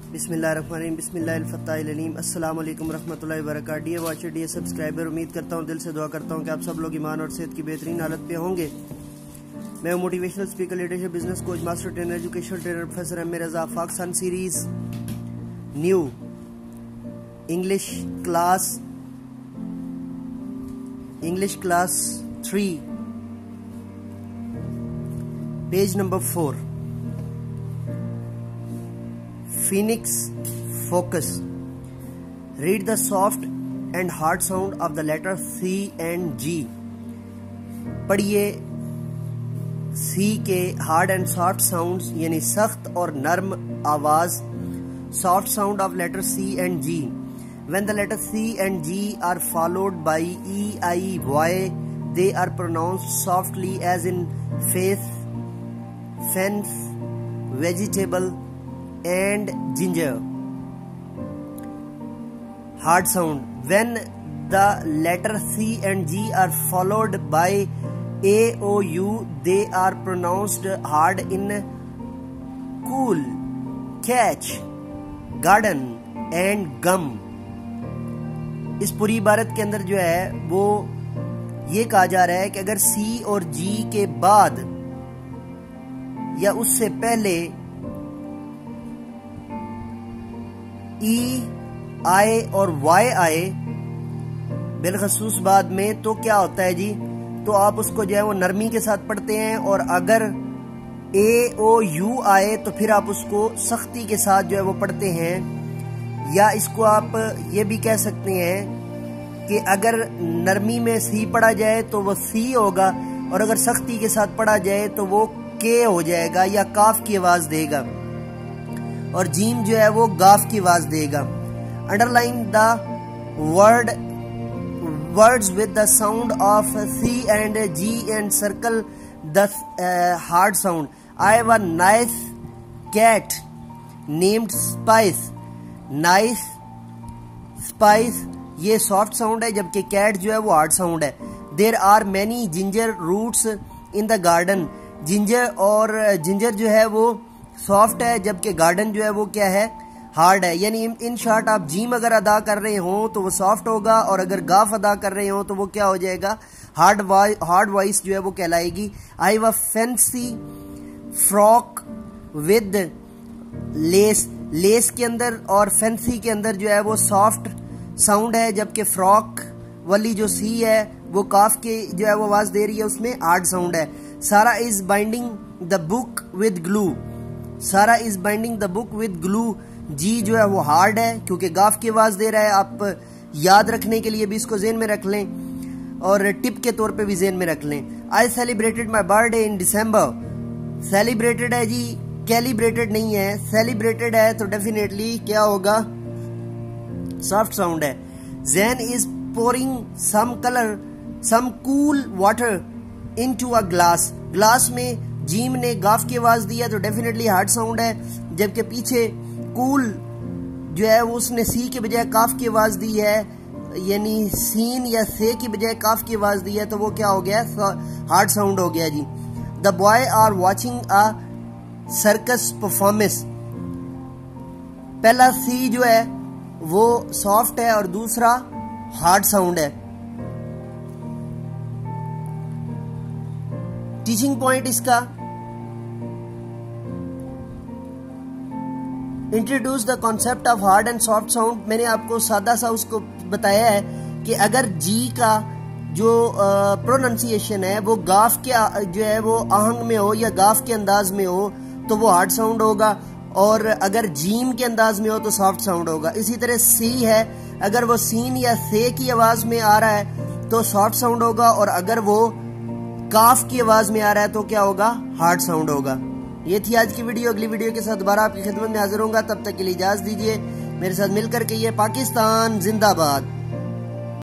बिस्मिल्लाहिर्रहमानिर्रहीम बिस्मिल्लाहिल-फत्ताहिल-अलीम अस्सलाम वालेकुम रहमतुल्लाहि व बरकातहू। डियर वॉचर, डियर सब्सक्राइबर, उम्मीद करता हूँ, दिल से दुआ करता हूँ कि आप सब लोग ईमान और सेहत की बेहतरीन हालत पे होंगे। मैं motivational speaker, leadership, business coach, master trainer, educational trainer, professor M Raza फाक sun series new English class 3 page number 4 Phoenix focus. Read the soft and hard sound of the letter C and G. पढ़िए C के hard and soft sounds यानी सख्त और नर्म आवाज, soft sound of letter C and G. When the letter C and G are followed by E, I, Y, they are pronounced softly as in face, fence, vegetable and ginger. Hard sound. When the letter C and G are followed by A, O, U, they are pronounced hard in cool, catch, garden and gum. इस पूरी इबारत के अंदर जो है वो ये कहा जा रहा है कि अगर C और G के बाद या उससे पहले E, I और Y आए बिलखसूस बाद में, तो क्या होता है जी, तो आप उसको जो है वो नरमी के साथ पढ़ते हैं। और अगर A, O, U आए तो फिर आप उसको सख्ती के साथ जो है वो पढ़ते हैं। या इसको आप ये भी कह सकते हैं कि अगर नरमी में C पढ़ा जाए तो वो C होगा, और अगर सख्ती के साथ पढ़ा जाए तो वो K हो जाएगा या काफ की आवाज देगा, और जीम जो है वो गाफ की आवाज देगा। Underline the words with the sound of C and G and circle the hard sound. I have a nice cat named spice. Nice, spice ये सॉफ्ट साउंड है, जबकि कैट जो है वो हार्ड साउंड है। There are many ginger roots in the garden. Ginger जो है वो सॉफ्ट है, जबकि गार्डन जो है वो क्या है, हार्ड है। यानी इन शॉर्ट आप जीम अगर अदा कर रहे हो तो वो सॉफ्ट होगा, और अगर गाफ अदा कर रहे हो तो वो क्या हो जाएगा, हार्ड वॉइस जो है वो कहलाएगी। I have a fancy frock with lace. Lace के अंदर और फैंसी के अंदर जो है वो सॉफ्ट साउंड है, जबकि फ्रॉक वाली जो सी है वो काफ के जो है वो आवाज दे रही है, उसमें हार्ड साउंड है। Sara is binding the book with glue. Sara is binding the book with glue. जी जो है वो हार्ड है क्योंकि गाफ की आवाज दे रहा है। आप याद रखने के लिए भी इसको जेन में रख लें और टिप के तौर पे भी जेन में रख लें। I celebrated my birthday in December. Celebrated है जी, कैलिब्रेटेड नहीं है। सेलिब्रेटेड है तो डेफिनेटली क्या होगा, सॉफ्ट साउंड है। Jane is pouring some cool water into a glass. Glass में जीम ने गाफ की आवाज दिया तो डेफिनेटली हार्ड साउंड है, जबकि पीछे कूल जो है वो उसने सी के बजाय काफ की आवाज दी है, यानी सीन या से की बजाय काफ की आवाज दी है, तो वो क्या हो गया, हार्ड साउंड हो गया जी। The boy are watching a circus performance. पहला सी जो है वो सॉफ्ट है और दूसरा हार्ड साउंड है। टीचिंग पॉइंट इसका, introduce the concept of hard and soft sound. मैंने आपको सादा सा उसको बताया है कि अगर जी का जो प्रोनाउंसिएशन है वो गाफ के जो है वो आहंग में हो या गाफ के अंदाज में हो तो वो हार्ड साउंड होगा, और अगर जीम के अंदाज में हो तो सॉफ्ट साउंड होगा। इसी तरह सी है, अगर वो सीन या से की आवाज में आ रहा है तो सॉफ्ट साउंड होगा, और अगर वो काफ की आवाज में आ रहा है तो क्या होगा, हार्ड साउंड होगा। ये थी आज की वीडियो। अगली वीडियो के साथ दोबारा आपकी खिदमत में हाजिर होऊंगा। तब तक के लिए इजाजत दीजिए। मेरे साथ मिलकर के ये पाकिस्तान जिंदाबाद।